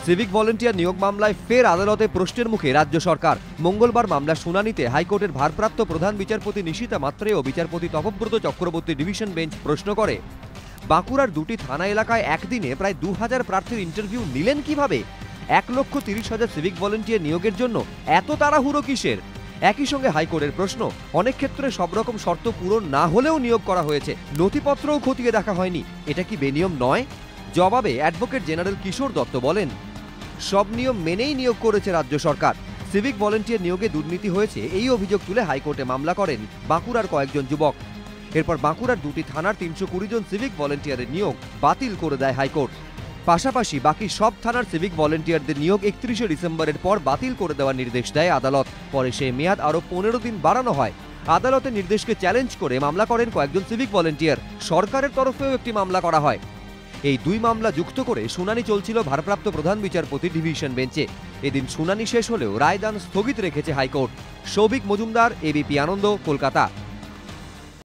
Civic volunteer নিয়োগ মামলায় ফের আদালতে প্রশ্নের মুখে রাজ্য সরকার। মঙ্গলবার মামলার শুনানিতে হাইকোর্টের ভারপ্রাপ্ত প্রধান বিচারপতি নিশিতা মাত্রে ও বিচারপতি তপব্রত চক্রবর্তী ডিভিশন বেঞ্চ প্রশ্ন করে, বাঁকুড়ার দুটি থানা এলাকায় একদিনে প্রায় 2000 প্রার্থীর ইন্টারভিউ নিলেন কিভাবে? 1,30,000 সিভিক ভলেন্টিয়ার নিয়োগের জন্য এত তাড়াহুড়ো কিসের? একই সঙ্গে হাইকোর্টের প্রশ্ন, অনেক ক্ষেত্রে সব রকম শর্ত পূরণ না হলেও নিয়োগ করা হয়েছে, নথিপত্রও খতিয়ে দেখা হয়নি, এটা কি বেনিয়ম নয়? জবাবে অ্যাডভোকেট জেনারেল কিশোর দত্ত বলেন, সব নিয়ম মেনেই নিয়োগ করেছে রাজ্য সরকার। সিভিক ভলেন্টিয়ার নিয়োগে দুর্নীতি হয়েছে এই অভিযোগ তুলে হাইকোর্টে মামলা করেন বাঁকুড়ার কয়েকজন যুবক। এরপর বাঁকুড়ার দুটি থানার 320 জন সিভিক ভলেন্টিয়ারের নিয়োগ বাতিল করে দেয় হাইকোর্ট। পাশাপাশি বাকি সব থানার সিভিক ভলেন্টিয়ারদের নিয়োগ 31শে ডিসেম্বরের পর বাতিল করে দেওয়ার নির্দেশ দেয় আদালত। পরে সেই মেয়াদ আরও 15 দিন বাড়ানো হয়। আদালতের নির্দেশকে চ্যালেঞ্জ করে মামলা করেন কয়েকজন সিভিক ভলেন্টিয়ার। সরকারের তরফেও একটি মামলা করা হয়। এই দুই মামলা যুক্ত করে শুনানি চলছিল ভারপ্রাপ্ত প্রধান বিচারপতি ডিভিশন বেঞ্চে। এদিন শুনানি শেষ হলেও রায়দান স্থগিত রেখেছে হাইকোর্ট। সৌভিক মজুমদার, এবিপি আনন্দ, কলকাতা।